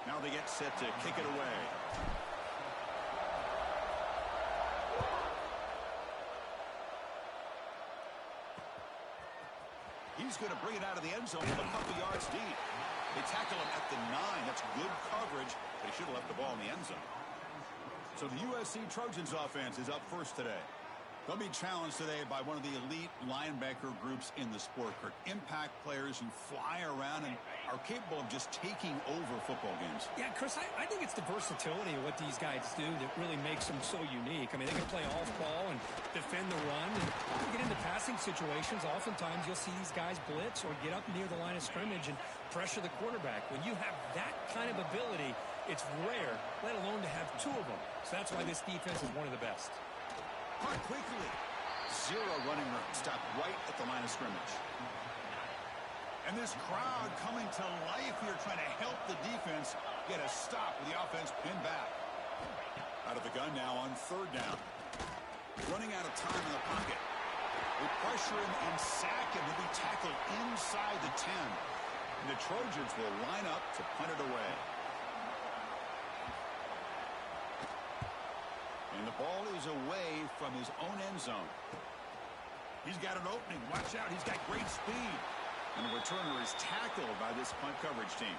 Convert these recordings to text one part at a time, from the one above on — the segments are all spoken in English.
Now they get set to kick it away. He's going to bring it out of the end zone from a couple yards deep. They tackle him at the 9. That's good coverage, but he should have left the ball in the end zone. So the USC Trojans offense is up first today. They'll be challenged today by one of the elite linebacker groups in the sport, Kirk. Impact players who fly around and are capable of just taking over football games. Yeah, Chris, I think it's the versatility of what these guys do that really makes them so unique. I mean, they can play off ball and defend the run and get into passing situations. Oftentimes, you'll see these guys blitz or get up near the line of scrimmage and pressure the quarterback. When you have that kind of ability, it's rare, let alone to have two of them. So that's why this defense is one of the best. Caught quickly. Zero running room. Stopped right at the line of scrimmage. And this crowd coming to life here, trying to help the defense get a stop with the offense pinned back. Out of the gun now on 3rd down. Running out of time in the pocket. They pressure him and sack him. He'll be tackled inside the 10. And the Trojans will line up to punt it away. And the ball is away from his own end zone. He's got an opening. Watch out. He's got great speed. And the returner is tackled by this punt coverage team.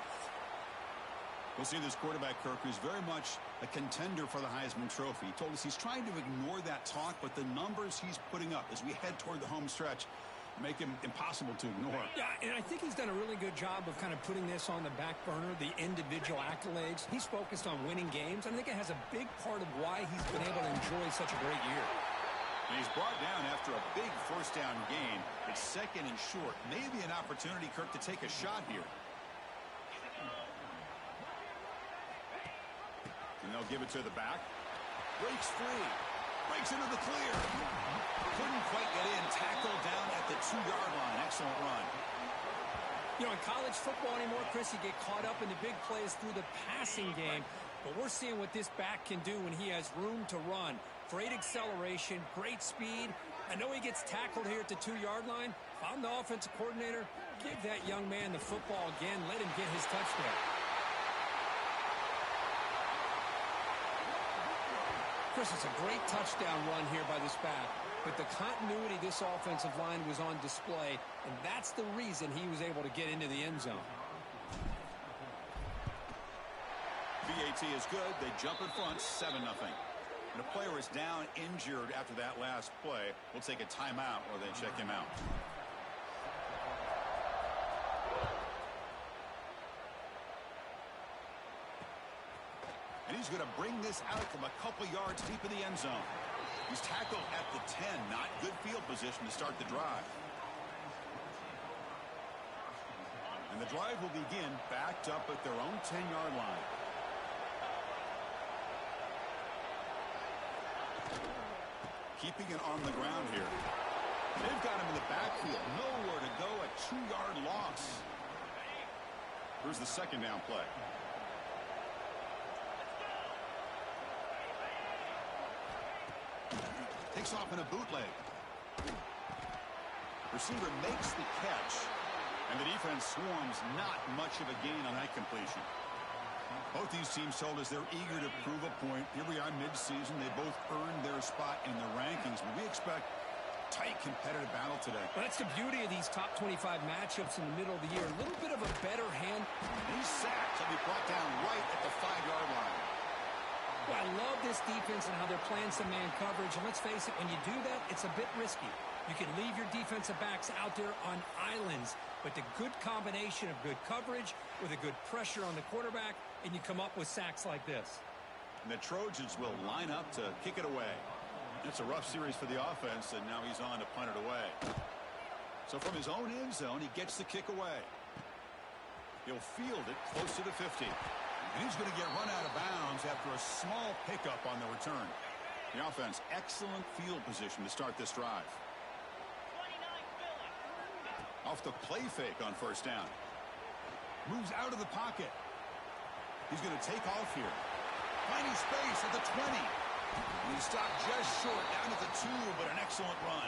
We'll see this quarterback, Kirk, who's very much a contender for the Heisman Trophy. He told us he's trying to ignore that talk, but the numbers he's putting up as we head toward the home stretch make him impossible to ignore. Yeah, and I think he's done a really good job of kind of putting this on the back burner, the individual accolades. He's focused on winning games. I think it has a big part of why he's been able to enjoy such a great year. And he's brought down after a big first down gain. It's 2nd and short. Maybe an opportunity, Kirk, to take a shot here. And they'll give it to the back. Breaks free. Breaks into the clear. Couldn't quite get in. Tackled down at the 2-yard line. Excellent run. You know, in college football anymore, Chris, you get caught up in the big plays through the passing game. But we're seeing what this back can do when he has room to run. Great acceleration, great speed. I know he gets tackled here at the 2-yard line. If I'm the offensive coordinator, give that young man the football again. Let him get his touchdown. Chris, it's a great touchdown run here by this back. But the continuity of this offensive line was on display, and that's the reason he was able to get into the end zone. BAT is good. They jump in front, 7-0. And a player is down injured after that last play. We'll take a timeout or they check him out. And he's going to bring this out from a couple yards deep in the end zone. He's tackled at the 10. Not good field position to start the drive. And the drive will begin backed up at their own 10-yard line. Keeping it on the ground here. They've got him in the backfield. Nowhere to go. A 2-yard loss. Here's the 2nd down play. Takes off in a bootleg. Receiver makes the catch. And the defense swarms. Not much of a gain on that completion. Both these teams told us they're eager to prove a point. Here we are mid-season. They both earned their spot in the rankings. But we expect tight competitive battle today. Well, that's the beauty of these top 25 matchups in the middle of the year. A little bit of a better hand. These sacks will be brought down right at the 5-yard line. Well, I love this defense and how they're playing some man coverage. And let's face it, when you do that, it's a bit risky. You can leave your defensive backs out there on islands. But the good combination of good coverage with a good pressure on the quarterback, and you come up with sacks like this. And the Trojans will line up to kick it away. It's a rough series for the offense, and now he's on to punt it away. So from his own end zone, he gets the kick away. He'll field it close to the 50. And he's going to get run out of bounds after a small pickup on the return. The offense, excellent field position to start this drive. Off the play fake on 1st down. Moves out of the pocket. He's going to take off here. Finding space at the 20. And he stopped just short down at the 2, but an excellent run.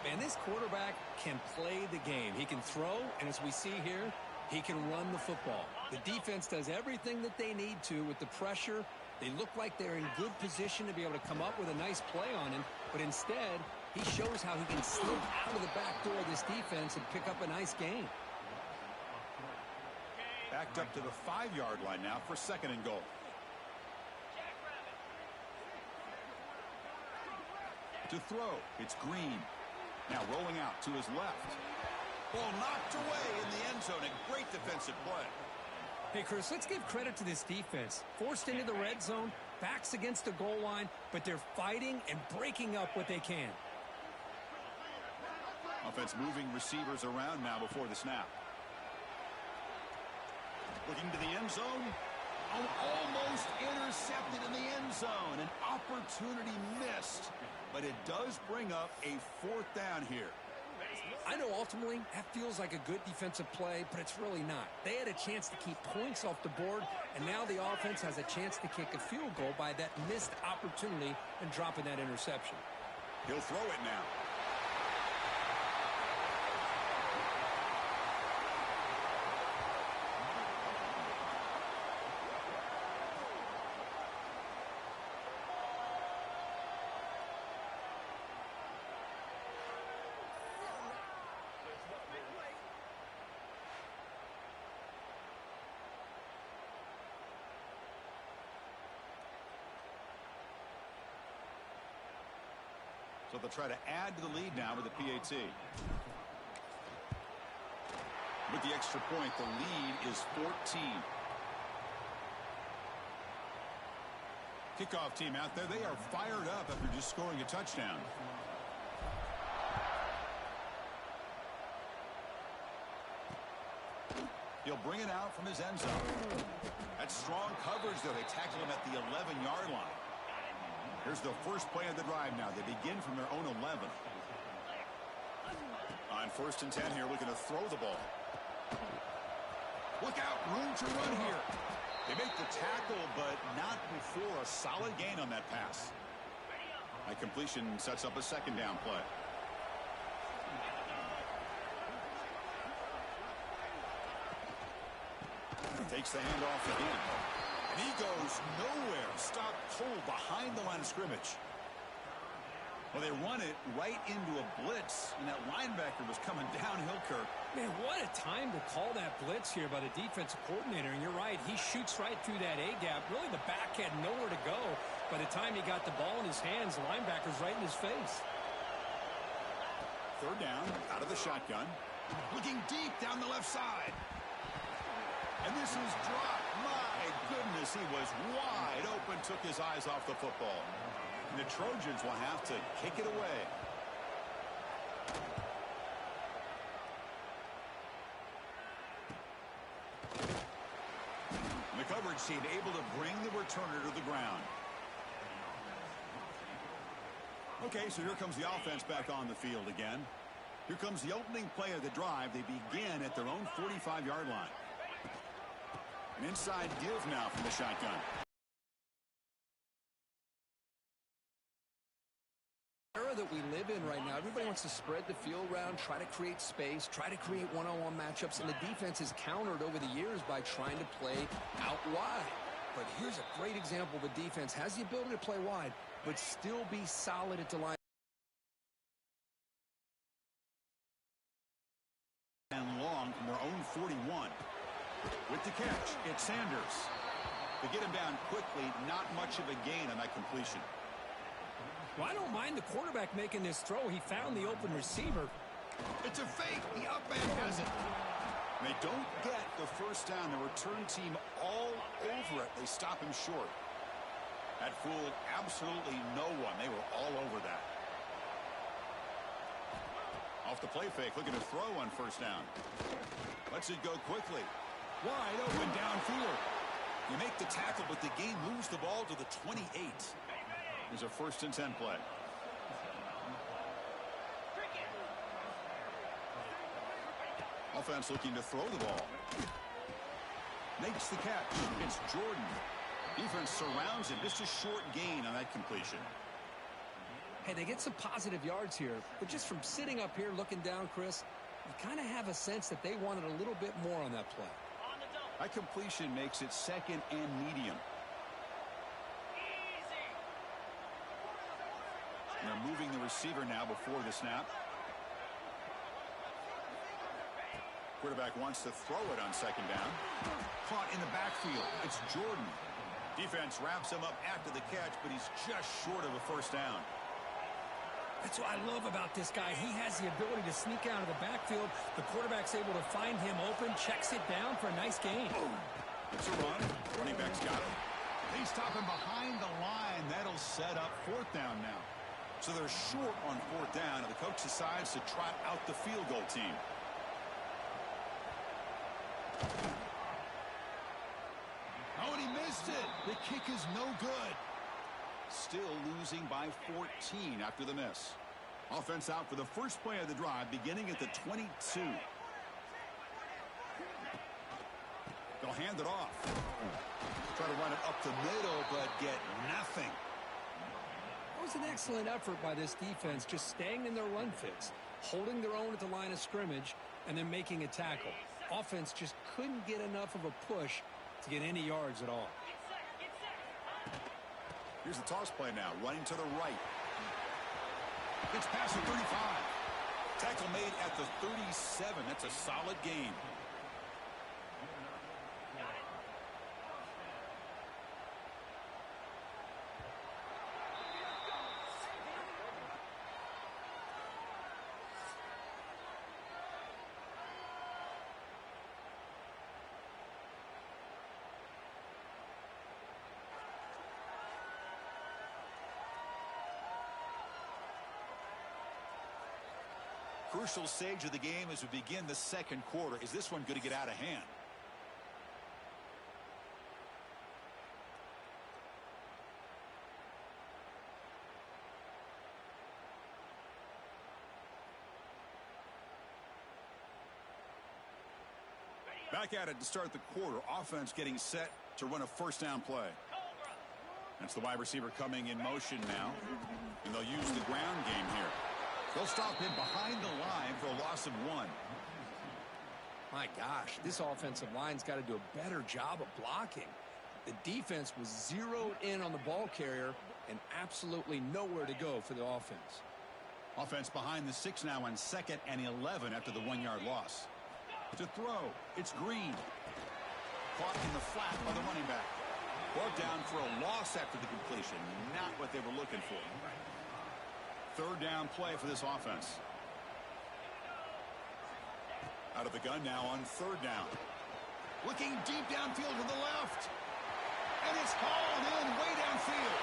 Man, this quarterback can play the game. He can throw, and as we see here, He can run the football. The defense does everything that they need to with the pressure. They look like they're in good position to be able to come up with a nice play on him, but instead, he shows how he can slip out of the back door of this defense and pick up a nice gain. Backed up to the 5-yard line now for 2nd and goal. To throw, it's Green. Now rolling out to his left. Ball knocked away in the end zone. A great defensive play. Hey, Chris, let's give credit to this defense. Forced into the red zone, backs against the goal line, but they're fighting and breaking up what they can. Offense moving receivers around now before the snap. Looking to the end zone. Oh, almost intercepted in the end zone. An opportunity missed. But it does bring up a 4th down here. I know ultimately that feels like a good defensive play, but it's really not. They had a chance to keep points off the board, and now the offense has a chance to kick a field goal by that missed opportunity and dropping that interception. He'll throw it now. So they'll try to add to the lead now with the PAT. With the extra point, the lead is 14. Kickoff team out there. They are fired up after just scoring a touchdown. He'll bring it out from his end zone. That's strong coverage, though. They tackle him at the 11-yard line. Here's the first play of the drive now. They begin from their own 11. On 1st and 10 here, looking to throw the ball. Look out, room to run here. They make the tackle, but not before a solid gain on that pass. That completion sets up a 2nd down play. Takes the handoff again. And he goes nowhere. Stop cold behind the line of scrimmage. Well, they run it right into a blitz, and that linebacker was coming downhill, Kirk. Man, what a time to call that blitz here by the defensive coordinator. And you're right, he shoots right through that A-gap. Really, the back had nowhere to go. By the time he got the ball in his hands, the linebacker's right in his face. 3rd down, out of the shotgun. Looking deep down the left side. And this is dropped. My goodness, he was wide open, took his eyes off the football. And the Trojans will have to kick it away. The coverage team able to bring the returner to the ground. Okay, so here comes the offense back on the field again. Here comes the opening play of the drive. They begin at their own 45-yard line. An inside give now from the shotgun. Era that we live in right now, everybody wants to spread the field around, try to create space, try to create one-on-one matchups, and the defense is countered over the years by trying to play out wide. But here's a great example of a defense has the ability to play wide, but still be solid at the line. And long from their own 41. With the catch, it's Sanders. They get him down quickly, not much of a gain on that completion. Well, I don't mind the quarterback making this throw. He found the open receiver. It's a fake. The up man has it. They don't get the first down. The return team all over it. They stop him short. That fooled absolutely no one. They were all over that. Off the play fake, looking to throw on first down. Lets it go quickly. Wide open downfield. You make the tackle, but the game moves the ball to the 28. There's a 1st and 10 play. Offense looking to throw the ball. Makes the catch. It's Jordan. Defense surrounds him. Just a short gain on that completion. Hey, they get some positive yards here, but just from sitting up here looking down, Chris, you kind of have a sense that they wanted a little bit more on that play. That completion makes it second and medium. And they're moving the receiver now before the snap. Quarterback wants to throw it on second down. Caught in the backfield. It's Jordan. Defense wraps him up after the catch, but he's just short of a first down. That's what I love about this guy. He has the ability to sneak out of the backfield. The quarterback's able to find him open, checks it down for a nice gain. It's a run. Running back's got him. They stop him behind the line. That'll set up fourth down now. So they're short on fourth down, and the coach decides to trot out the field goal team. Oh, and he missed it. The kick is no good. Still losing by 14 after the miss. Offense out for the first play of the drive, beginning at the 22. They'll hand it off. Try to run it up the middle, but get nothing. It was an excellent effort by this defense, just staying in their run fits, holding their own at the line of scrimmage, and then making a tackle. Offense just couldn't get enough of a push to get any yards at all. Here's the toss play now, running to the right. It's past the 35. Tackle made at the 37. That's a solid gain. Crucial stage of the game as we begin the second quarter. Is this one going to get out of hand? Back at it to start the quarter. Offense getting set to run a first down play. That's the wide receiver coming in motion now. And they'll use the ground game here. They'll stop him behind the line for a loss of 1. My gosh, this offensive line's got to do a better job of blocking. The defense was zeroed in on the ball carrier and absolutely nowhere to go for the offense. Offense behind the 6 now on 2nd and 11 after the 1-yard loss. To throw, it's Green. Caught in the flat by the running back. Brought down for a loss after the completion. Not what they were looking for. Third down play for this offense. Out of the gun now on third down. Looking deep downfield to the left. And it's called in way downfield.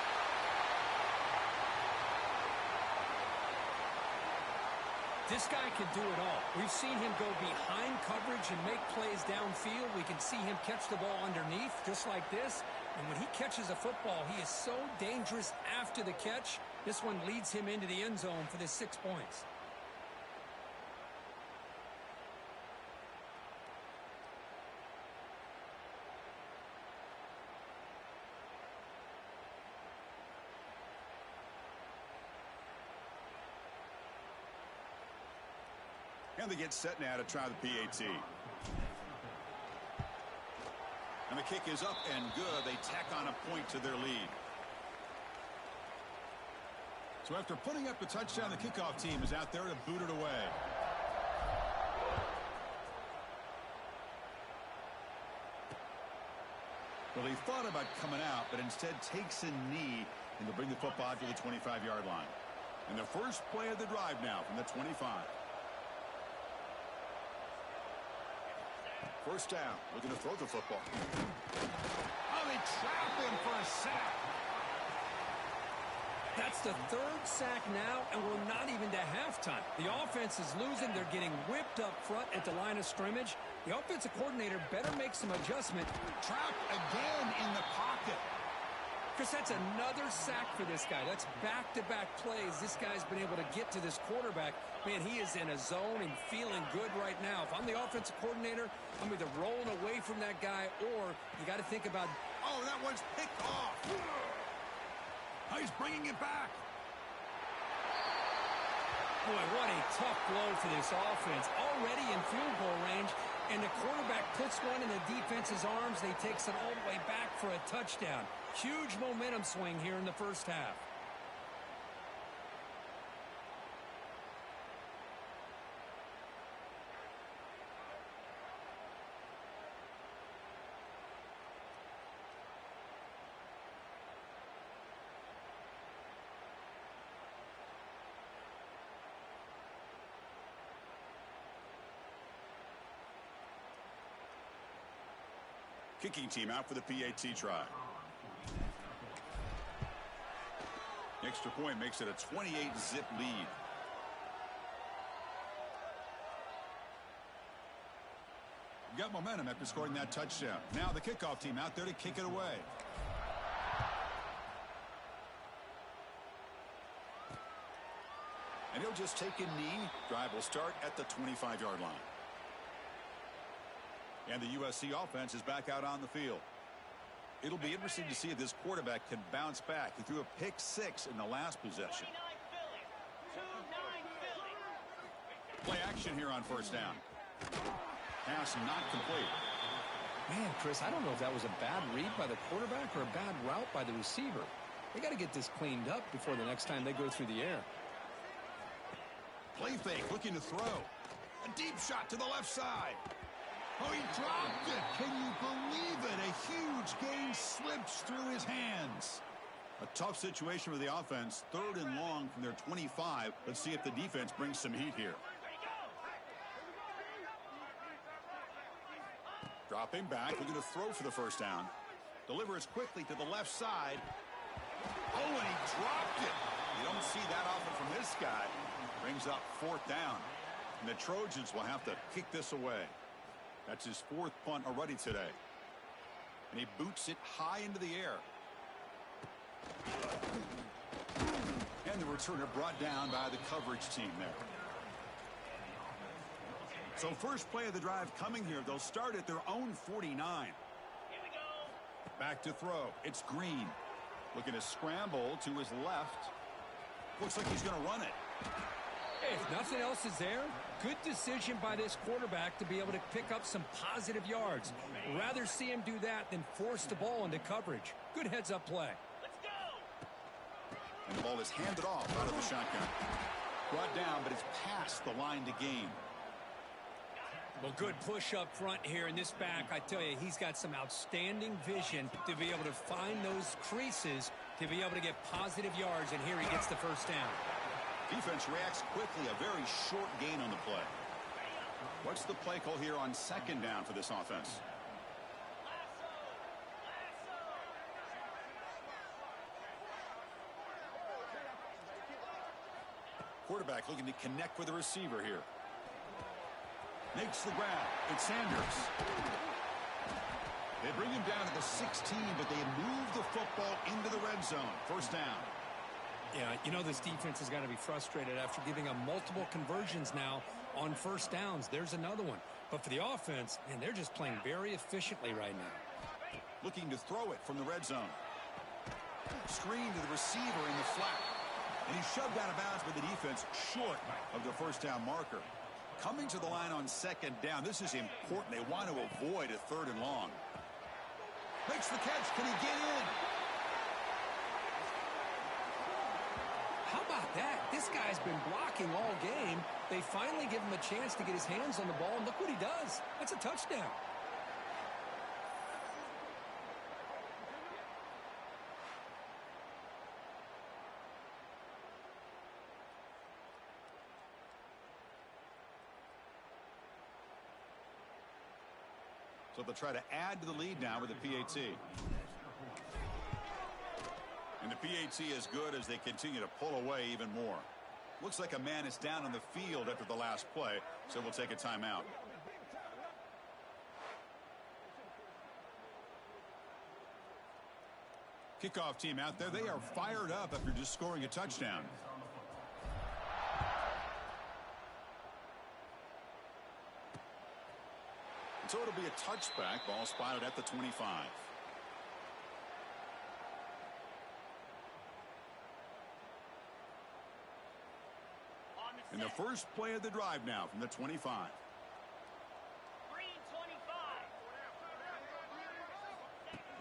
This guy can do it all. We've seen him go behind coverage and make plays downfield. We can see him catch the ball underneath just like this. And when he catches a football, he is so dangerous after the catch. This one leads him into the end zone for the 6 points. And they get set now to try the PAT. And the kick is up and good. They tack on a point to their lead. So after putting up the touchdown, the kickoff team is out there to boot it away. Well, he thought about coming out, but instead takes a knee and to bring the football to the 25-yard line. And the first play of the drive now from the 25. First down, looking to throw the football. Oh, they trap him for a sack. That's the third sack now, and we're not even to halftime. The offense is losing. They're getting whipped up front at the line of scrimmage. The offensive coordinator better make some adjustment. Trapped again in the pocket. Chris, that's another sack for this guy. That's back-to-back plays. This guy's been able to get to this quarterback. Man, he is in a zone and feeling good right now. If I'm the offensive coordinator, I'm either rolling away from that guy or you got to think about... Oh, that one's picked off. Oh, he's bringing it back. Boy, what a tough blow for this offense. Already in field goal range, and the quarterback puts one in the defense's arms. They takes it all the way back for a touchdown. Huge momentum swing here in the first half. Kicking team out for the PAT try. Extra point makes it a 28-zip lead. Got momentum after scoring that touchdown. Now the kickoff team out there to kick it away. And he'll just take a knee. Drive will start at the 25-yard line. And the USC offense is back out on the field. It'll be interesting to see if this quarterback can bounce back. He threw a pick 6 in the last possession. Play action here on first down. Pass not complete. Man, Chris, I don't know if that was a bad read by the quarterback or a bad route by the receiver. They got to get this cleaned up before the next time they go through the air. Play fake, looking to throw. A deep shot to the left side. Oh, he dropped it. Can you believe it? A huge gain slips through his hands. A tough situation for the offense. 3rd and long from their 25. Let's see if the defense brings some heat here. Dropping back, looking to throw for the first down. Delivers quickly to the left side. Oh, and he dropped it. You don't see that often from this guy. Brings up 4th down. And the Trojans will have to kick this away. That's his 4th punt already today. And he boots it high into the air. And the returner brought down by the coverage team there. So first play of the drive coming here. They'll start at their own 49. Here we go. Back to throw. It's Green. Looking to scramble to his left. Looks like he's going to run it. Hey, if nothing else is there, good decision by this quarterback to be able to pick up some positive yards. Rather see him do that than force the ball into coverage. Good heads-up play. Let's go. And the ball is handed off out of the shotgun. Brought down, but it's past the line to gain. Well, good push up front here in this back. I tell you, he's got some outstanding vision to be able to find those creases to be able to get positive yards, and here he gets the first down. Defense reacts quickly. A very short gain on the play. What's the play call here on 2nd down for this offense? Quarterback looking to connect with the receiver here. Makes the grab. It's Sanders. They bring him down to the 16, but they move the football into the red zone. First down. Yeah, you know this defense has got to be frustrated after giving up multiple conversions now on first downs. There's another one. But for the offense, man, they're just playing very efficiently right now. Looking to throw it from the red zone. Screen to the receiver in the flat. And he's shoved out of bounds by the defense short of the first down marker. Coming to the line on 2nd down. This is important. They want to avoid a 3rd and long. Makes the catch. Can he get in? How about that? This guy's been blocking all game. They finally give him a chance to get his hands on the ball, and look what he does. That's a touchdown. So they'll try to add to the lead now with the PAT. And the PAT is good as they continue to pull away even more. Looks like a man is down on the field after the last play, so we'll take a timeout. Kickoff team out there. They are fired up after just scoring a touchdown. So it'll be a touchback. Ball spotted at the 25. And And the first play of the drive now from the 25.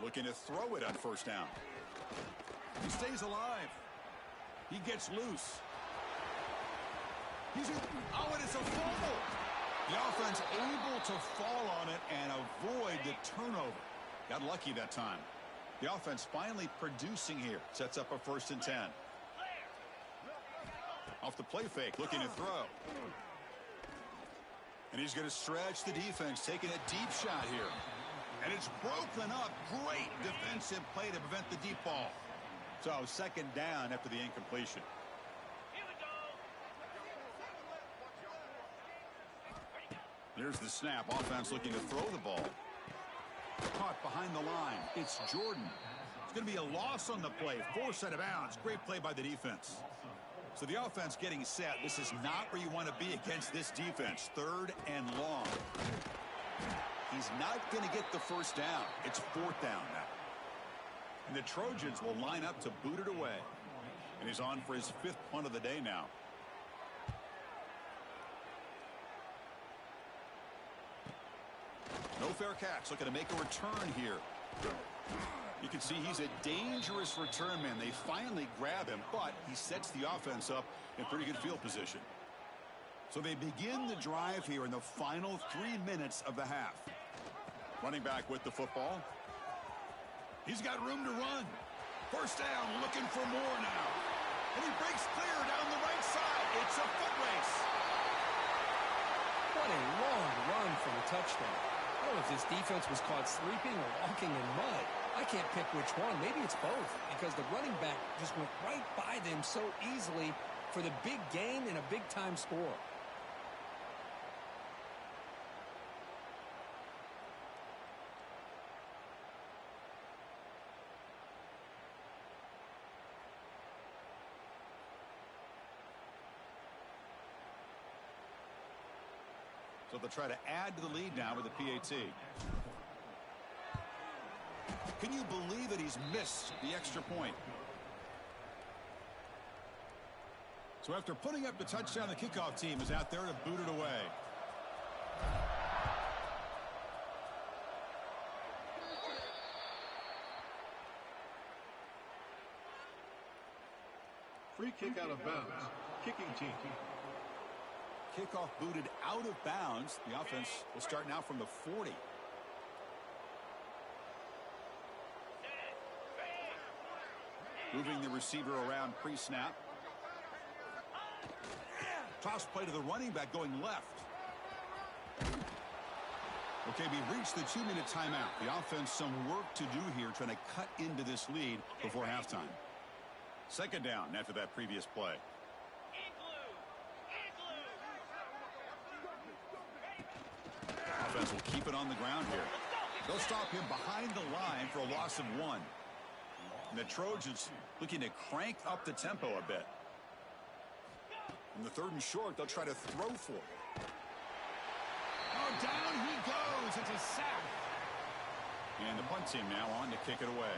Looking to throw it on first down. He stays alive. He gets loose. And it's a fumble. The offense able to fall on it and avoid the turnover. Got lucky that time. The offense finally producing here. Sets up a 1st and 10. Off the play fake, looking to throw. And he's going to stretch the defense, taking a deep shot here. And it's broken up. Great defensive play to prevent the deep ball. So 2nd down after the incompletion. Here's the snap. Offense looking to throw the ball. Caught behind the line. It's Jordan. It's going to be a loss on the play. Forced out of bounds. Great play by the defense. So the offense getting set. This is not where you want to be against this defense. 3rd and long. He's not going to get the first down. It's 4th down now. And the Trojans will line up to boot it away. And he's on for his 5th punt of the day now. No fair catch. Looking to make a return here. You can see he's a dangerous return man. They finally grab him, but he sets the offense up in pretty good field position. So they begin the drive here in the final 3 minutes of the half. Running back with the football. He's got room to run. First down, looking for more now. And he breaks clear down the right side. It's a foot race. What a long run for the touchdown. I don't know if this defense was caught sleeping or walking in mud. I can't pick which one. Maybe it's both, because the running back just went right by them so easily for the big gain and a big-time score. So they'll try to add to the lead now with the PAT. Can you believe that he's missed the extra point? So after putting up the touchdown, the kickoff team is out there to boot it away. Free kick out of bounds. Kicking team. Kickoff booted out of bounds. The offense will start now from the 40. Moving the receiver around pre-snap. Toss play to the running back going left. Okay, we reached the 2-minute timeout. The offense some work to do here, trying to cut into this lead before halftime. 2nd down after that previous play. Offense will keep it on the ground here. They'll stop him behind the line for a loss of 1. And the Trojans looking to crank up the tempo a bit. In the 3rd and short, they'll try to throw for it. Oh, down he goes. It's a sack. And the punt team now on to kick it away.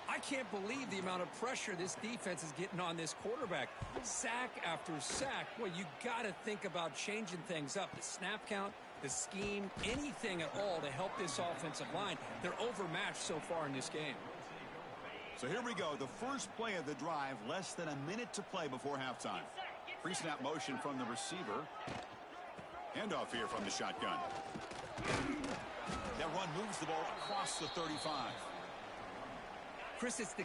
I can't believe the amount of pressure this defense is getting on this quarterback. Sack after sack. Well, you got to think about changing things up. The snap count, the scheme, anything at all to help this offensive line. They're overmatched so far in this game. So here we go. The first play of the drive, less than a minute to play before halftime. Pre-snap motion from the receiver. Handoff here from the shotgun. That run moves the ball across the 35. Chris, it's the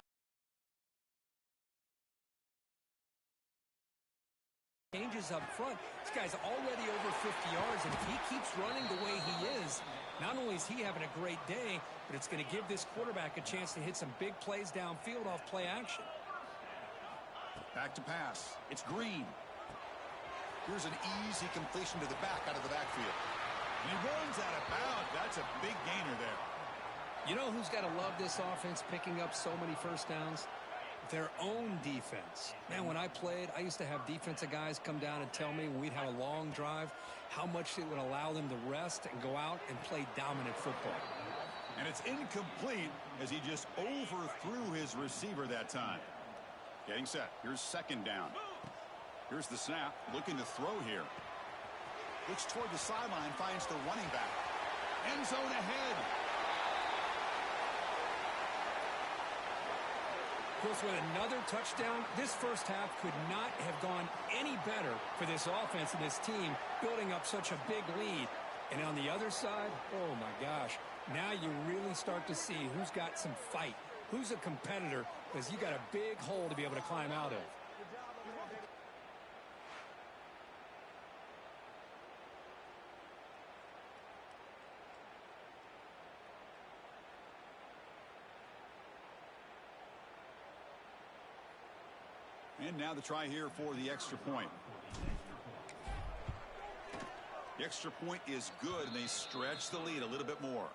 changes up front. This guy's already over 50 yards, and if he keeps running the way he is, not only is he having a great day, but it's going to give this quarterback a chance to hit some big plays downfield off play action. Back to pass. It's Green. Here's an easy completion to the back out of the backfield. And he runs out of bounds. That's a big gainer there. You know who's got to love this offense picking up so many first downs? Their own defense. Man, when I played, I used to have defensive guys come down and tell me when we'd have a long drive how much it would allow them to rest and go out and play dominant football. And it's incomplete as he just overthrew his receiver that time. Getting set. Here's 2nd down. Here's the snap, looking to throw here. Looks toward the sideline, finds the running back. End zone ahead. Of course, with another touchdown, this first half could not have gone any better for this offense and this team, building up such a big lead. And on the other side, oh my gosh, now you really start to see who's got some fight, who's a competitor, because you got a big hole to be able to climb out of. And now the try here for the extra point. The extra point is good, and they stretch the lead a little bit more.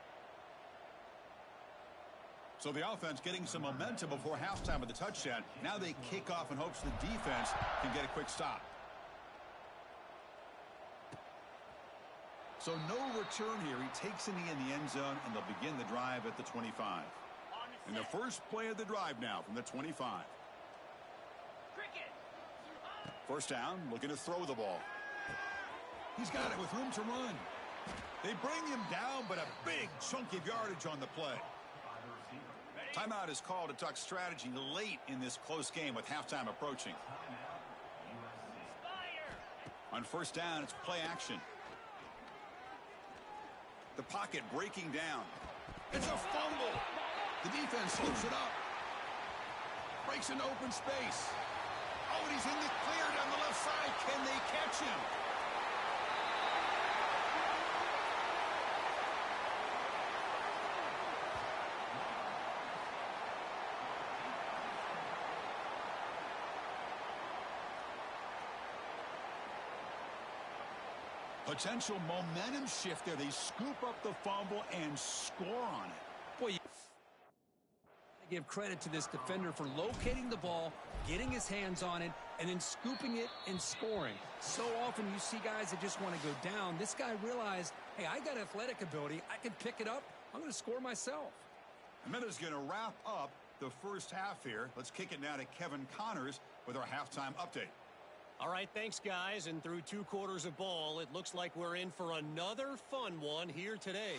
So the offense getting some momentum before halftime with the touchdown. Now they kick off in hopes the defense can get a quick stop. So no return here. He takes a knee in the end zone, and they'll begin the drive at the 25. And the first play of the drive now from the 25. First down, looking to throw the ball. He's got it with room to run. They bring him down, but a big chunk of yardage on the play. Timeout is called to talk strategy late in this close game with halftime approaching. On first down, it's play action. The pocket breaking down. It's a fumble. The defense slips it up. Breaks into open space. Oh, and he's in the clear down the left side. Can they catch him? Potential momentum shift there. They scoop up the fumble and score on it. Boy, I give credit to this defender for locating the ball, getting his hands on it, and then scooping it and scoring. So often you see guys that just want to go down. This guy realized, hey, I got athletic ability. I can pick it up. I'm going to score myself. A minute's going to wrap up the first half here. Let's kick it now to Kevin Connors with our halftime update. All right, thanks, guys. And through 2 quarters of ball, it looks like we're in for another fun one here today.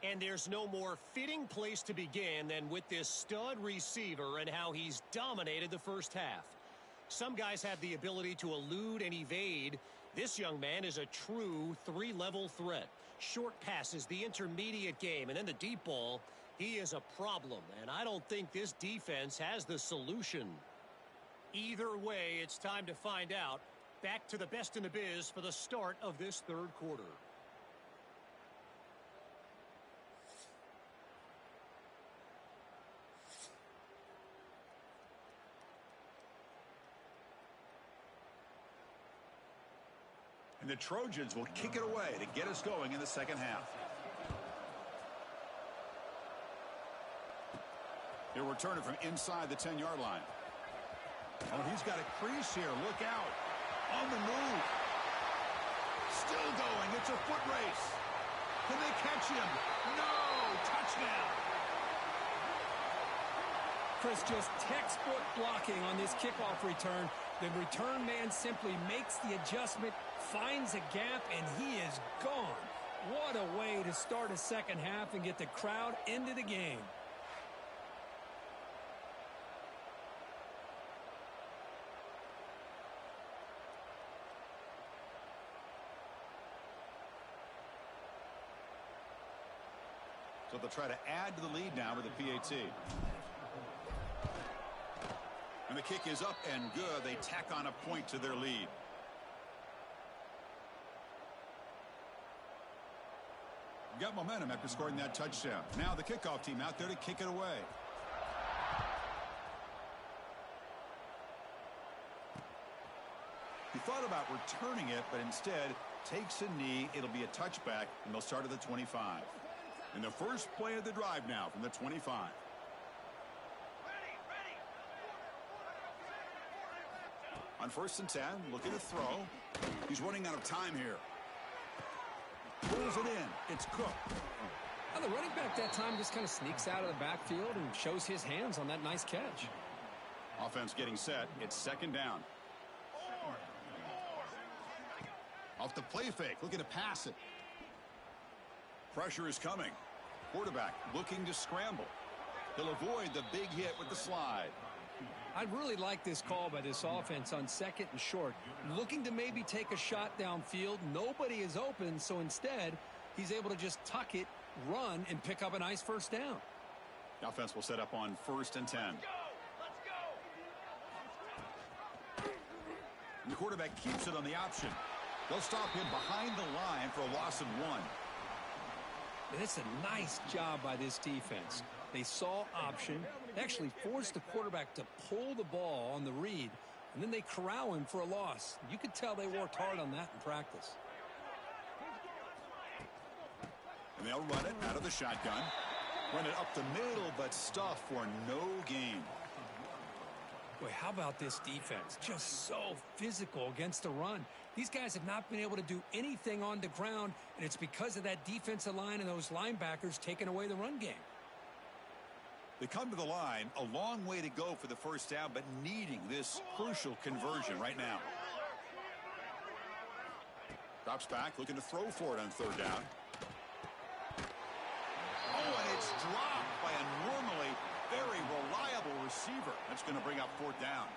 And there's no more fitting place to begin than with this stud receiver and how he's dominated the first half. Some guys have the ability to elude and evade. This young man is a true 3-level threat. Short passes, the intermediate game, and then the deep ball. He is a problem, and I don't think this defense has the solution. Either way, it's time to find out. Back to the best in the biz for the start of this third quarter. And the Trojans will kick it away to get us going in the second half. They'll return it from inside the 10-yard line. Oh, he's got a crease here. Look out. On the move. Still going. It's a foot race. Can they catch him? No. Touchdown. Chris, just textbook blocking on this kickoff return. The return man simply makes the adjustment, finds a gap, and he is gone. What a way to start a second half and get the crowd into the game. So they'll try to add to the lead now with the PAT. And the kick is up and good. They tack on a point to their lead. Got momentum after scoring that touchdown. Now the kickoff team out there to kick it away. He thought about returning it, but instead takes a knee. It'll be a touchback, and they'll start at the 25. And the first play of the drive now from the 25. On first and 10, looking to throw. He's running out of time here. Pulls it in. It's Cook. Well, the running back that time just kind of sneaks out of the backfield and shows his hands on that nice catch. Offense getting set. It's second down. Off the play fake, looking to pass it. Pressure is coming. Quarterback looking to scramble. He'll avoid the big hit with the slide. I'd really like this call by this offense on 2nd and short. Looking to maybe take a shot downfield. Nobody is open, so instead, he's able to just tuck it, run, and pick up a nice first down. The offense will set up on 1st and 10. Let's go! And the quarterback keeps it on the option. They'll stop him behind the line for a loss of 1. It's a nice job by this defense. They saw option, actually forced the quarterback to pull the ball on the read, and then they corral him for a loss. You could tell they worked hard on that in practice. And they'll run it out of the shotgun. Run it up the middle, but stuff for no gain. Boy, how about this defense? Just so physical against the run. These guys have not been able to do anything on the ground, and it's because of that defensive line and those linebackers taking away the run game. They come to the line, a long way to go for the first down, but needing this crucial conversion right now. Drops back, looking to throw for it on 3rd down. Oh, and it's dropped by a normally very reliable receiver. That's going to bring up 4th down.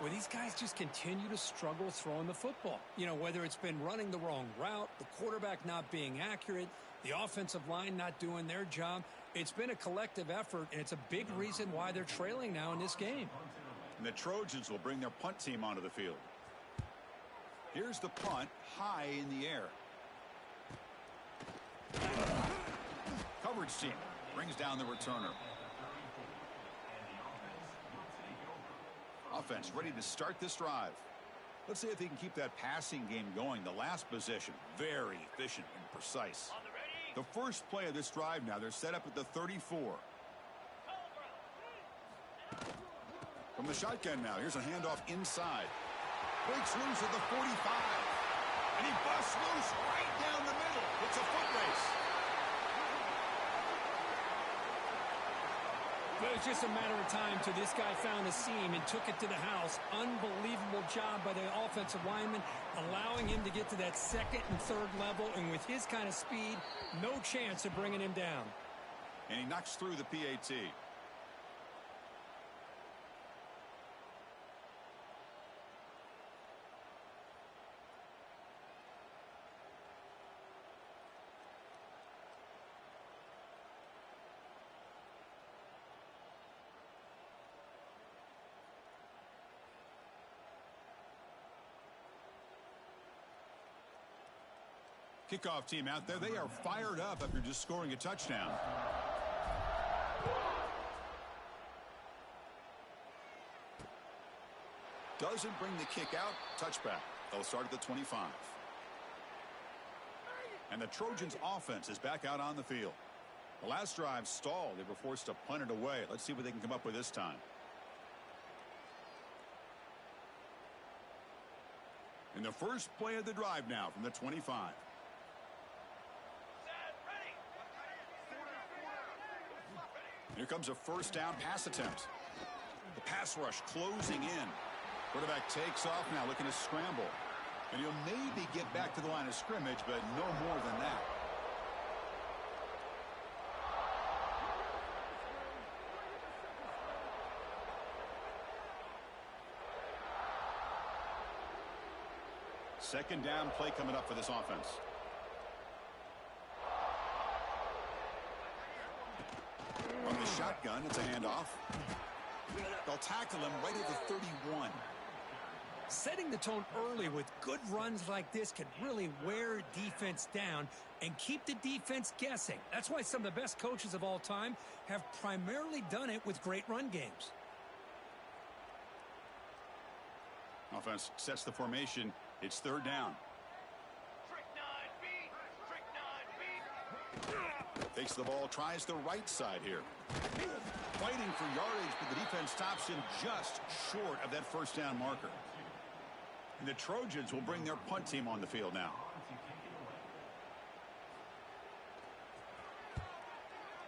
Well, these guys just continue to struggle throwing the football. You know, whether it's been running the wrong route, the quarterback not being accurate, the offensive line not doing their job. It's been a collective effort, and it's a big reason why they're trailing now in this game. And the Trojans will bring their punt team onto the field. Here's the punt, high in the air. Coverage team brings down the returner. Offense ready to start this drive. Let's see if they can keep that passing game going. The last possession, very efficient and precise. The first play of this drive now, they're set up at the 34. From the shotgun now, here's a handoff inside. Breaks loose at the 45. And he busts loose right down the middle. It's a foot race. But it's just a matter of time till this guy found a seam and took it to the house. Unbelievable job by the offensive lineman, allowing him to get to that 2nd and 3rd level. And with his kind of speed, no chance of bringing him down. And he knocks through the PAT. Kickoff team out there. They are fired up after just scoring a touchdown. Doesn't bring the kick out. Touchback. They'll start at the 25. And the Trojans offense is back out on the field. The last drive stalled. They were forced to punt it away. Let's see what they can come up with this time. In the first play of the drive now from the 25. Here comes a first down pass attempt. The pass rush closing in. Quarterback takes off now, looking to scramble. And he'll maybe get back to the line of scrimmage, but no more than that. Second down play coming up for this offense. From the shotgun, it's a handoff. They'll tackle him right at the 31. Setting the tone early with good runs like this can really wear defense down and keep the defense guessing. That's why some of the best coaches of all time have primarily done it with great run games. Offense sets the formation. It's 3rd down. Takes the ball, tries the right side here. Fighting for yardage, but the defense stops him just short of that first down marker. And the Trojans will bring their punt team on the field now.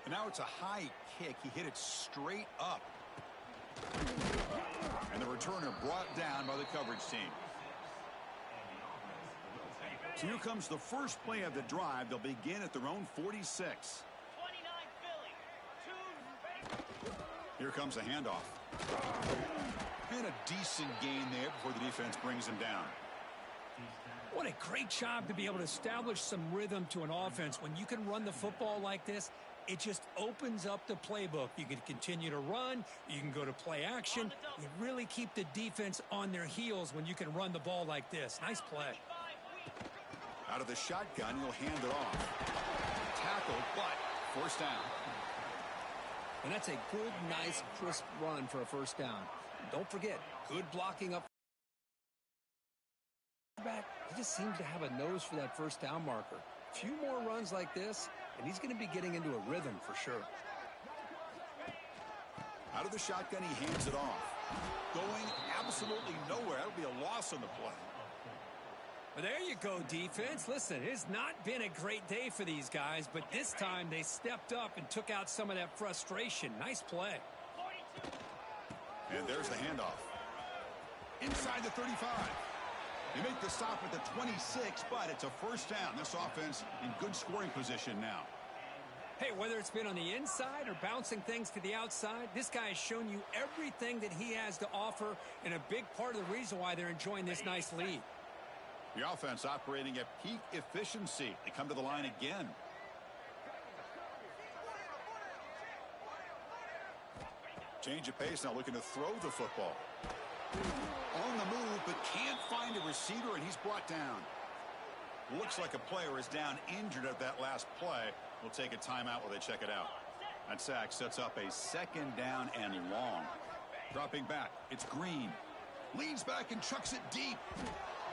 And now it's a high kick. He hit it straight up. And the returner brought down by the coverage team. So here comes the first play of the drive. They'll begin at their own 46. Here comes a handoff. And a decent gain there before the defense brings him down. What a great job to be able to establish some rhythm to an offense. When you can run the football like this, it just opens up the playbook. You can continue to run. You can go to play action. You really keep the defense on their heels when you can run the ball like this. Nice play. Out of the shotgun, he'll hand it off. Tackled, but forced down. And that's a good, nice, crisp run for a first down. Don't forget, good blocking up. He just seems to have a nose for that first down marker. A few more runs like this, and he's going to be getting into a rhythm for sure. Out of the shotgun, he hands it off. Going absolutely nowhere. That'll be a loss on the play. Well, there you go, defense. Listen, it's not been a great day for these guys, but this time they stepped up and took out some of that frustration. Nice play. And there's the handoff. Inside the 35. They make the stop at the 26, but it's a first down. This offense in good scoring position now. Hey, whether it's been on the inside or bouncing things to the outside, this guy has shown you everything that he has to offer, and a big part of the reason why they're enjoying this nice lead. The offense operating at peak efficiency. They come to the line again. Change of pace now, looking to throw the football. On the move, but can't find a receiver, and he's brought down. Looks like a player is down injured at that last play. We'll take a timeout while they check it out. That sack sets up a second down and long. Dropping back, it's Green. Leans back and chucks it deep.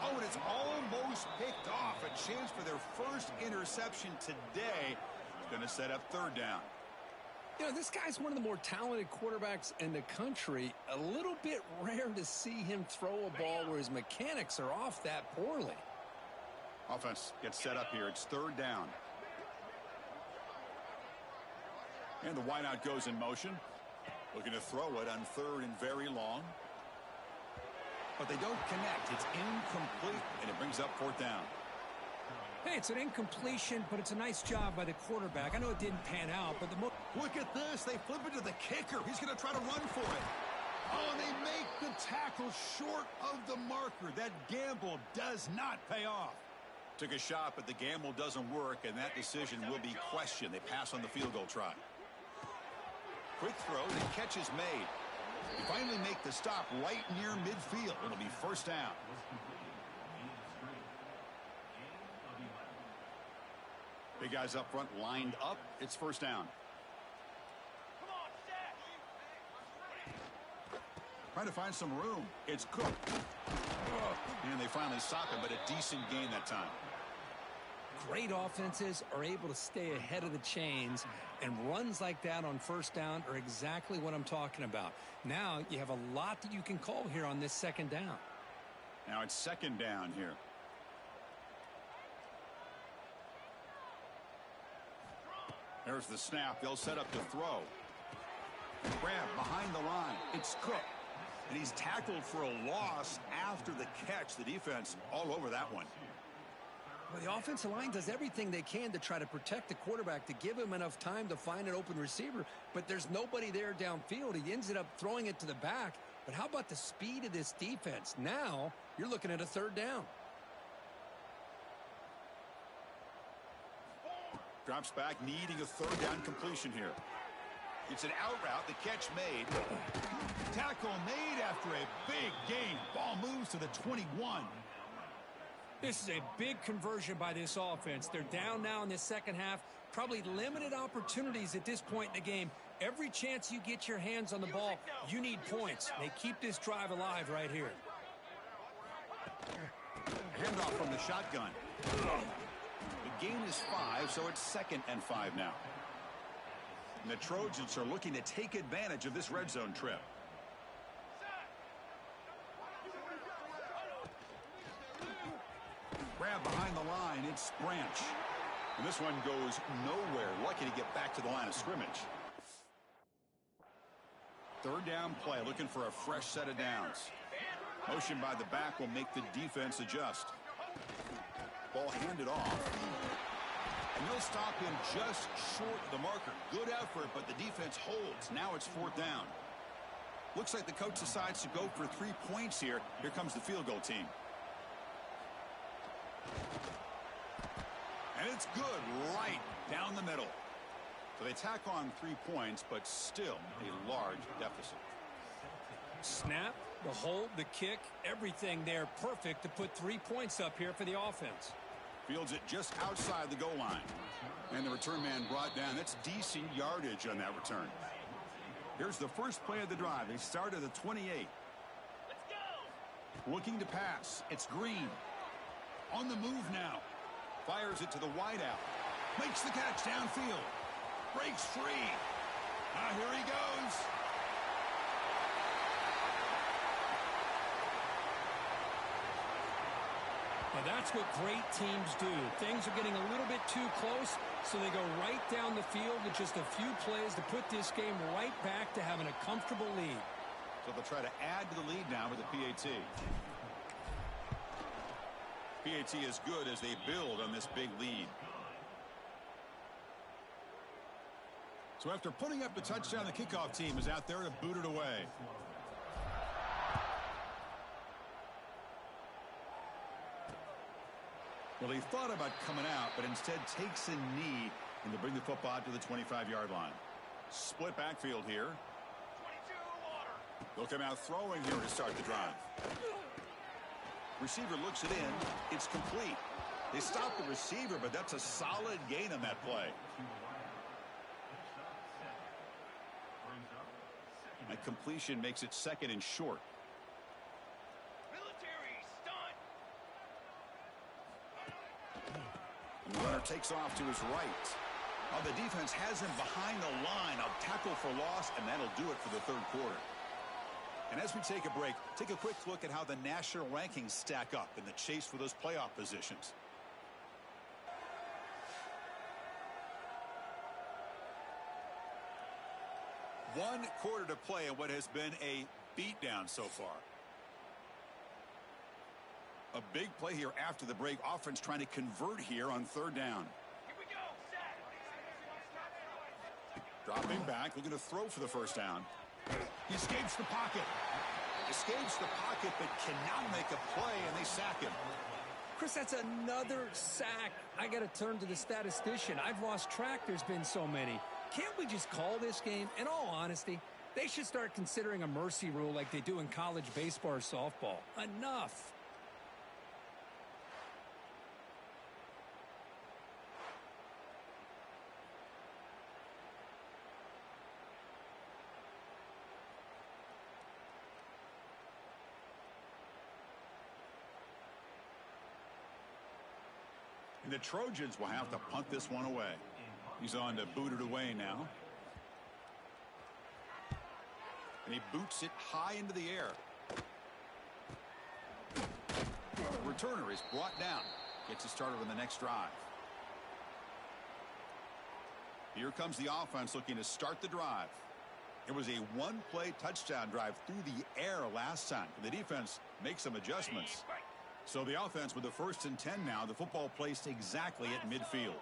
Oh, and it's almost picked off. A chance for their first interception today. It's going to set up third down. You know, this guy's one of the more talented quarterbacks in the country. A little bit rare to see him throw a ball where his mechanics are off that poorly. Offense gets set up here. It's third down. And the wideout goes in motion. Looking to throw it on third and very long. But they don't connect. It's incomplete, and it brings up fourth down. Hey, it's an incompletion, but it's a nice job by the quarterback. I know it didn't pan out, but look at this. They flip it to the kicker. He's going to try to run for it. Oh, and they make the tackle short of the marker. That gamble does not pay off. Took a shot, but the gamble doesn't work, and that decision will be questioned. They pass on the field goal try. Quick throw. The catch is made. They finally make the stop right near midfield. It'll be first down. Big guys up front lined up. It's first down. Trying to find some room. It's Cook. And they finally stop him, but a decent gain that time. Great offenses are able to stay ahead of the chains, and runs like that on first down are exactly what I'm talking about. Now you have a lot that you can call here on this second down. Now it's second down here. There's the snap. They'll set up to throw. Grab behind the line. It's Cook. And he's tackled for a loss after the catch. The defense all over that one. Well, the offensive line does everything they can to try to protect the quarterback, to give him enough time to find an open receiver, but there's nobody there downfield. He ends up throwing it to the back. But how about the speed of this defense? Now you're looking at a third down. Drops back, needing a third down completion here. It's an out route. The catch made. Tackle made after a big gain. Ball moves to the 21. This is a big conversion by this offense. They're down now in the second half. Probably limited opportunities at this point in the game. Every chance you get your hands on the ball, you need points. They keep this drive alive right here. Handoff from the shotgun. The gain is 5, so it's 2nd and 5 now. And the Trojans are looking to take advantage of this red zone trip. Grab behind the line. It's Branch. And this one goes nowhere. Lucky to get back to the line of scrimmage. Third down play. Looking for a fresh set of downs. Motion by the back will make the defense adjust. Ball handed off. And they'll stop him just short of the marker. Good effort, but the defense holds. Now it's 4th down. Looks like the coach decides to go for 3 points here. Here comes the field goal team. And it's good right down the middle. So they tack on 3 points, but still a large deficit. Snap, the hold, the kick, everything there perfect to put 3 points up here for the offense. Fields it just outside the goal line. And the return man brought down. That's decent yardage on that return. Here's the first play of the drive. They start at the 28. Let's go! Looking to pass. It's Green. On the move now. Fires it to the wideout. Makes the catch downfield. Breaks free. Here he goes. Well, that's what great teams do. Things are getting a little bit too close, so they go right down the field with just a few plays to put this game right back to having a comfortable lead. So they'll try to add to the lead now with the PAT. PAT is good as they build on this big lead. So after putting up the touchdown, the kickoff team is out there to boot it away. Well, he thought about coming out, but instead takes a knee and to bring the football to the 25-yard line. Split backfield here. 22 water. They'll come out throwing here to start the drive. Receiver looks it in. It's complete. They stop the receiver, but that's a solid gain on that play. And completion makes it 2nd and short. Military stunt. And the runner takes off to his right. The defense has him behind the line. A tackle for loss, and that'll do it for the 3rd quarter. And as we take a break, take a quick look at how the national rankings stack up in the chase for those playoff positions. One quarter to play in what has been a beatdown so far. A big play here after the break. Offense trying to convert here on 3rd down. Here we go. Set. Dropping back, looking to throw for the 1st down. He escapes the pocket. Escapes the pocket, but cannot make a play, and they sack him. Chris, that's another sack. I got to turn to the statistician. I've lost track. There's been so many. Can't we just call this game? In all honesty, they should start considering a mercy rule like they do in college baseball or softball. Enough. And the Trojans will have to punt this one away. He's on to boot it away now. And he boots it high into the air. Returner is brought down. Gets it started on the next drive. Here comes the offense looking to start the drive. It was a one-play touchdown drive through the air last time. And the defense makes some adjustments. So the offense with the 1st and 10 now. The football placed exactly at midfield.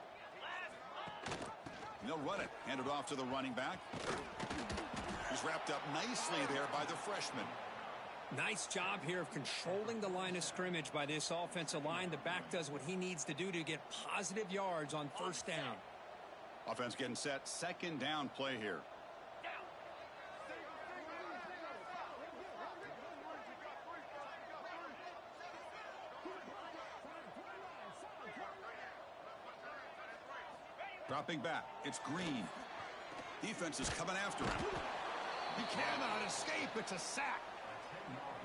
And they'll run it. Hand it off to the running back. He's wrapped up nicely there by the freshman. Nice job here of controlling the line of scrimmage by this offensive line. The back does what he needs to do to get positive yards on 1st down. Offense getting set. 2nd down play here. Dropping back. It's Green. Defense is coming after him. He cannot escape. It's a sack.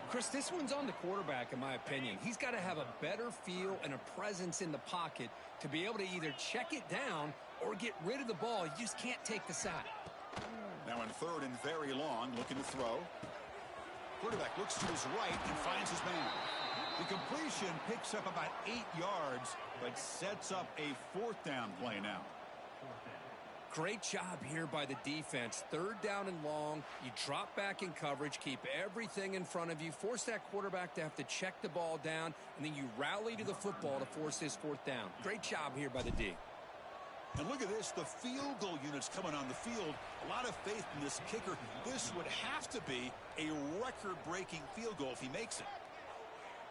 Chris, this one's on the quarterback, in my opinion. He's got to have a better feel and a presence in the pocket to be able to either check it down or get rid of the ball. You just can't take the sack. Now in 3rd and very long, looking to throw. Quarterback looks to his right and finds his man. The completion picks up about 8 yards, but sets up a 4th down play now. Great job here by the defense. Third down and long. You drop back in coverage, keep everything in front of you, force that quarterback to have to check the ball down, and then you rally to the football to force this fourth down. Great job here by the D. And look at this, the field goal units coming on the field. A lot of faith in this kicker. This would have to be a record-breaking field goal if he makes it.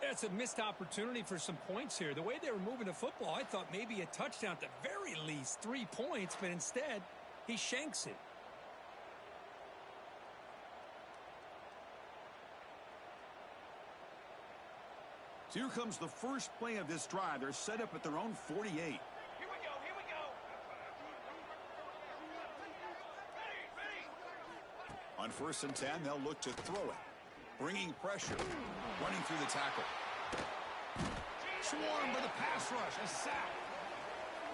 It's a missed opportunity for some points here. The way they were moving the football, I thought maybe a touchdown at the very least, 3 points, but instead, he shanks it. So here comes the first play of this drive. They're set up at their own 48. On 1st and 10, they'll look to throw it. Bringing pressure. Running through the tackle. Swarmed by the pass rush. A sack.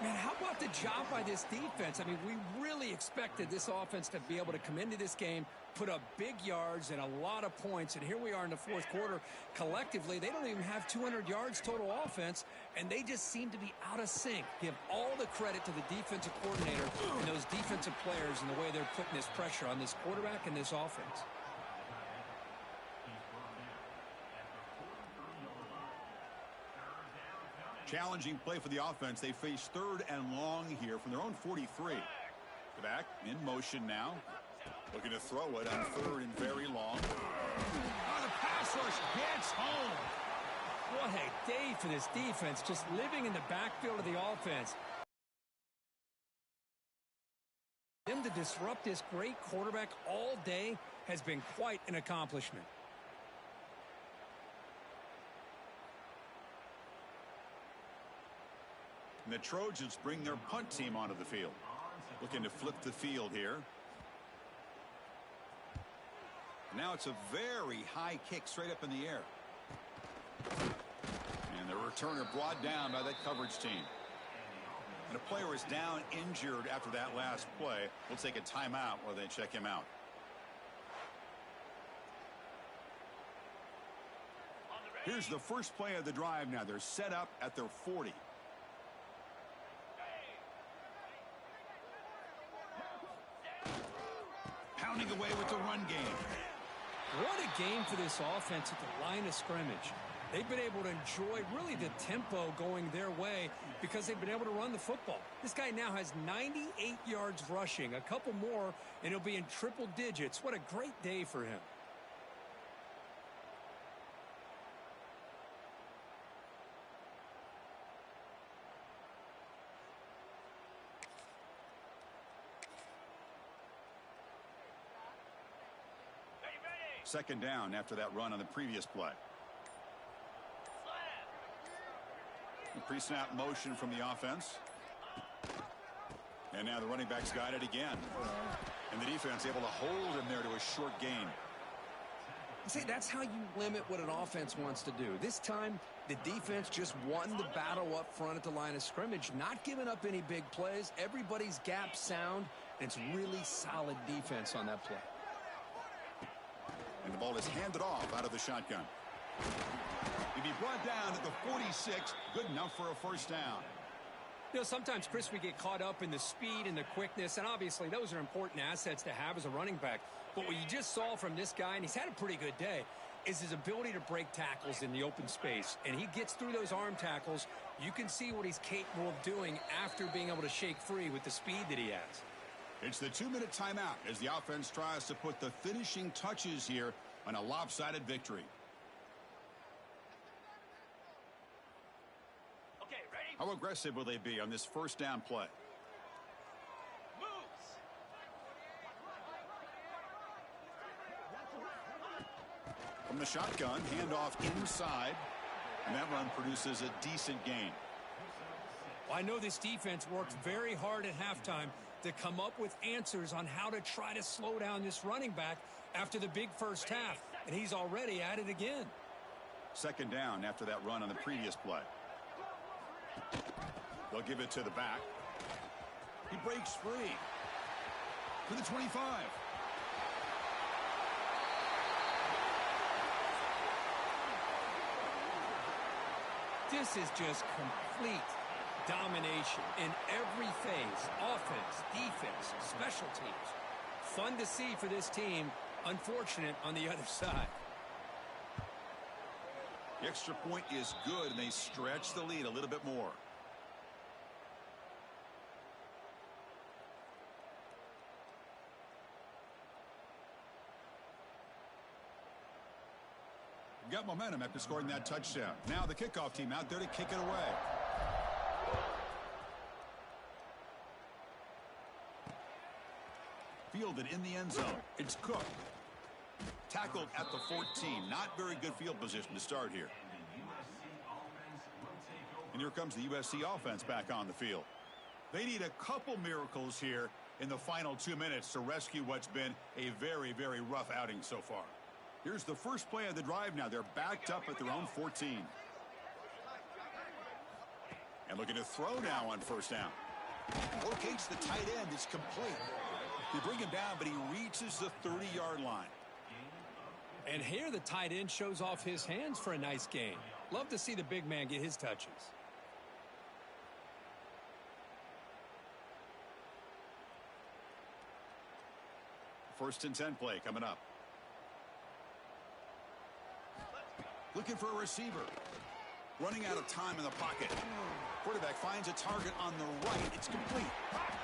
Man, how about the job by this defense? I mean, we really expected this offense to be able to come into this game, put up big yards and a lot of points, and here we are in the fourth quarter. Collectively, they don't even have 200 yards total offense, and they just seem to be out of sync. Give all the credit to the defensive coordinator and those defensive players and the way they're putting this pressure on this quarterback and this offense. Challenging play for the offense. They face 3rd and long here from their own 43. Back in motion now. Looking to throw it on 3rd and very long. Oh, the pass rush gets home. What a day for this defense, just living in the backfield of the offense. Them to disrupt this great quarterback all day has been quite an accomplishment. And the Trojans bring their punt team onto the field. Looking to flip the field here. Now it's a very high kick straight up in the air. And the returner brought down by that coverage team. And a player is down injured after that last play. We'll take a timeout while they check him out. Here's the first play of the drive now. They're set up at their 40. Pounding away with the run game. What a game for this offense at the line of scrimmage. They've been able to enjoy really the tempo going their way because they've been able to run the football. This guy now has 98 yards rushing, a couple more, and he'll be in triple digits. What a great day for him. Second down after that run on the previous play. Pre-snap motion from the offense. And now the running back's got it again. And the defense able to hold him there to a short gain. See, that's how you limit what an offense wants to do. This time, the defense just won the battle up front at the line of scrimmage, not giving up any big plays. Everybody's gap sound, and it's really solid defense on that play. And the ball is handed off out of the shotgun. He'll be brought down at the 46. Good enough for a first down. You know, sometimes, Chris, we get caught up in the speed and the quickness, and obviously those are important assets to have as a running back. But what you just saw from this guy, and he's had a pretty good day, is his ability to break tackles in the open space. And he gets through those arm tackles. You can see what he's capable of doing after being able to shake free with the speed that he has. It's the 2-minute timeout as the offense tries to put the finishing touches here on a lopsided victory. Okay, ready? How aggressive will they be on this first down play? Moves. From the shotgun, handoff inside. And that run produces a decent gain. I know this defense worked very hard at halftime to come up with answers on how to try to slow down this running back after the big first half, and he's already at it again. Second down after that run on the previous play. They'll give it to the back. He breaks free to the 25. This is just complete Domination in every phase. Offense, defense, special teams. Fun to see for this team. Unfortunate on the other side. The extra point is good, and they stretch the lead a little bit more. Got momentum after scoring that touchdown. Now the kickoff team out there to kick it away. Fielded in the end zone. It's Cook. Tackled at the 14. Not very good field position to start here. And here comes the USC offense back on the field. They need a couple miracles here in the final 2 minutes to rescue what's been a very, very rough outing so far. Here's the first play of the drive now. They're backed up at their own 14. And looking to throw now on first down. Locates the tight end. It's complete. They bring him down, but he reaches the 30-yard line. And here the tight end shows off his hands for a nice gain. Love to see the big man get his touches. First and 10 play coming up. Looking for a receiver. Running out of time in the pocket. Quarterback finds a target on the right. It's complete.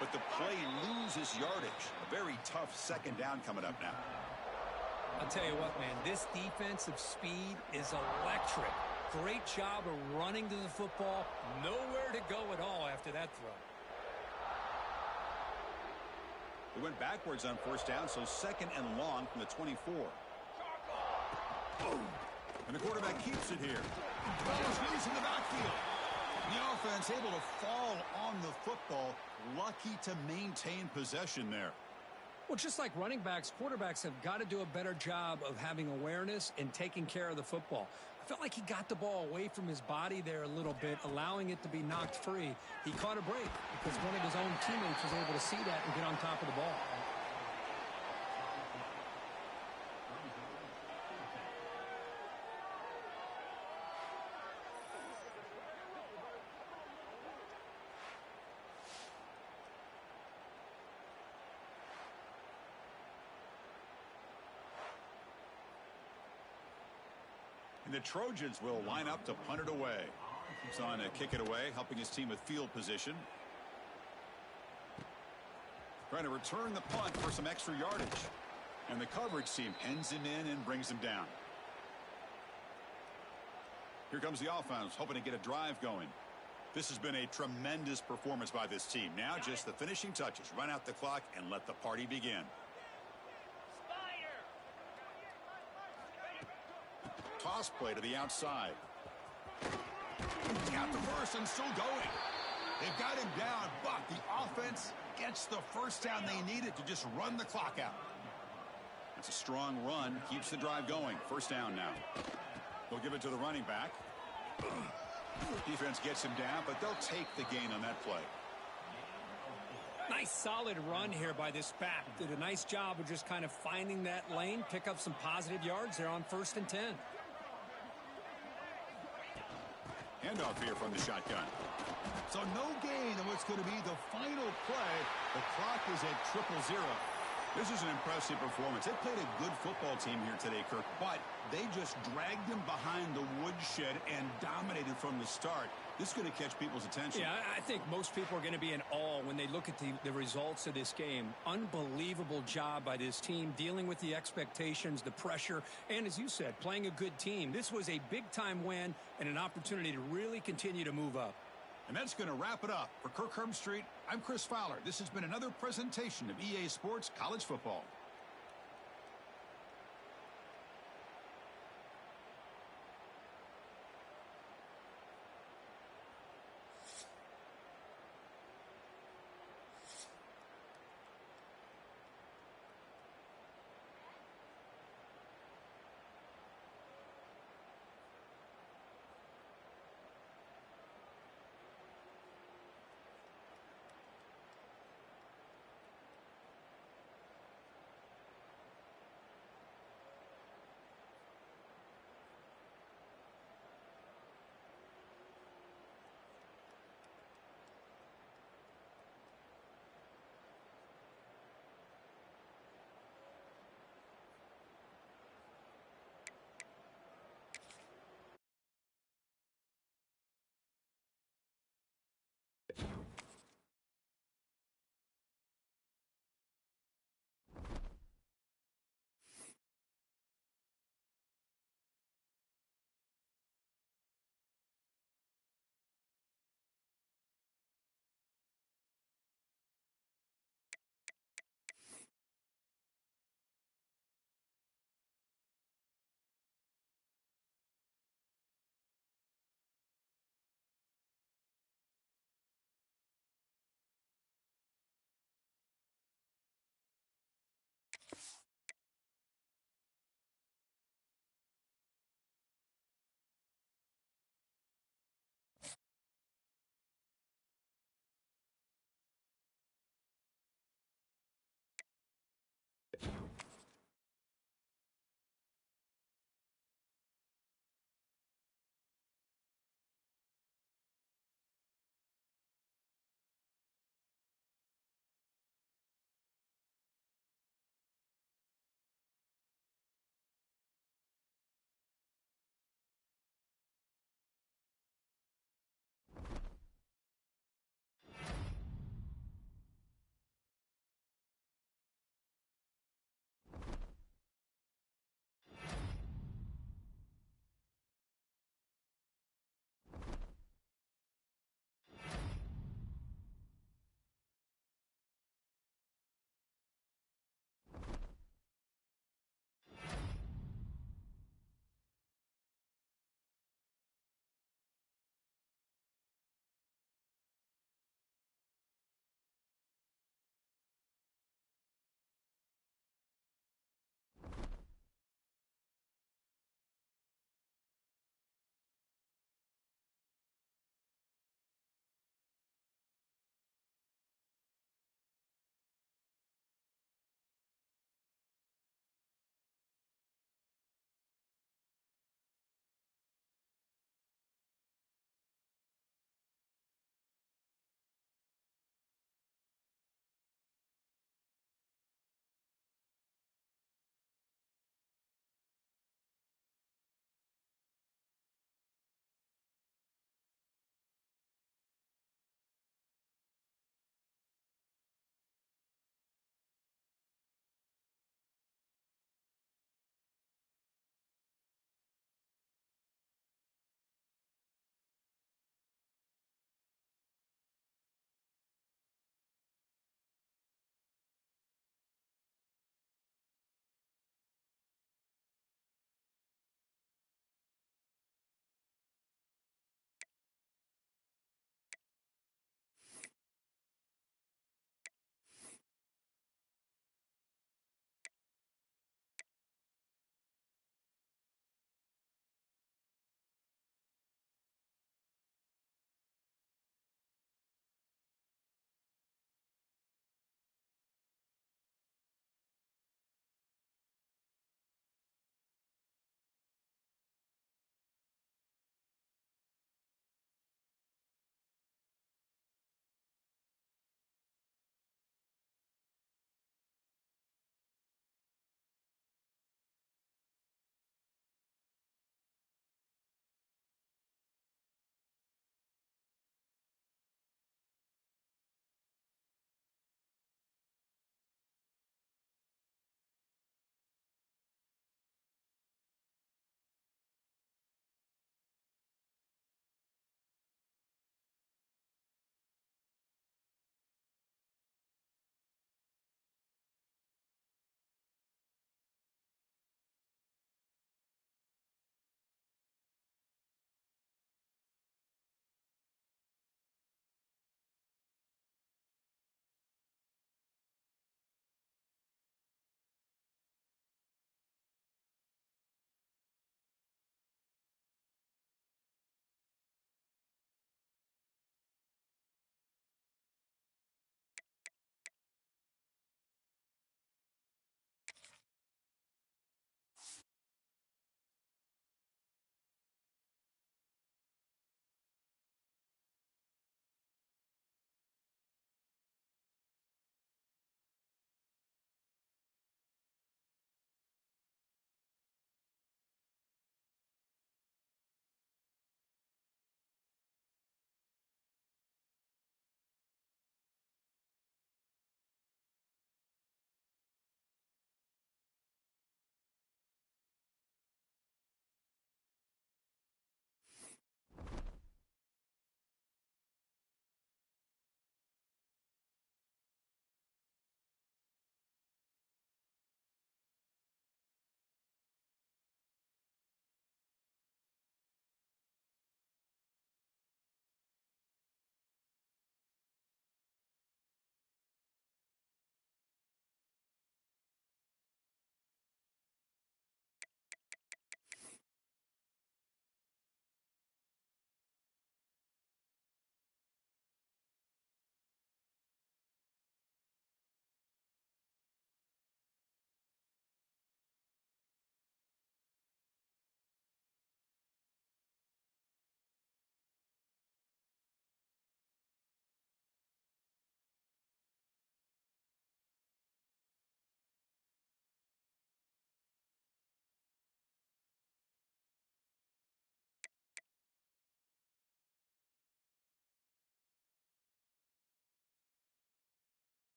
But the play loses yardage. A very tough second down coming up now. I'll tell you what, man, this defensive speed is electric. Great job of running to the football. Nowhere to go at all after that throw. They went backwards on first down, so second and long from the 24. Boom. And the quarterback keeps it here. Ball's loose in the backfield. The offense able to fall on the football. Lucky to maintain possession there. Well, just like running backs, quarterbacks have got to do a better job of having awareness and taking care of the football. I felt like he got the ball away from his body there a little bit, allowing it to be knocked free. He caught a break because one of his own teammates was able to see that and get on top of the ball. The Trojans will line up to punt it away. He's on to kick it away, helping his team with field position. Trying to return the punt for some extra yardage. And the coverage team pens him in and brings him down. Here comes the offense, hoping to get a drive going. This has been a tremendous performance by this team. Now just the finishing touches. Run out the clock and let the party begin. Toss play to the outside. Got the first and still going. They've got him down, but the offense gets the first down they needed to just run the clock out. That's a strong run. Keeps the drive going. First down now. They'll give it to the running back. Defense gets him down, but they'll take the gain on that play. Nice solid run here by this back. Did a nice job of just kind of finding that lane, pick up some positive yards there on first and 10. Handoff here from the shotgun. So no gain on what's going to be the final play. The clock is at 0-0. This is an impressive performance. They played a good football team here today, Kirk, but they just dragged them behind the woodshed and dominated from the start. This is going to catch people's attention. Yeah, I think most people are going to be in awe when they look at the results of this game. Unbelievable job by this team, dealing with the expectations, the pressure, and as you said, playing a good team. This was a big-time win and an opportunity to really continue to move up. And that's going to wrap it up. For Kirk Herbstreit, I'm Chris Fowler. This has been another presentation of EA Sports College Football.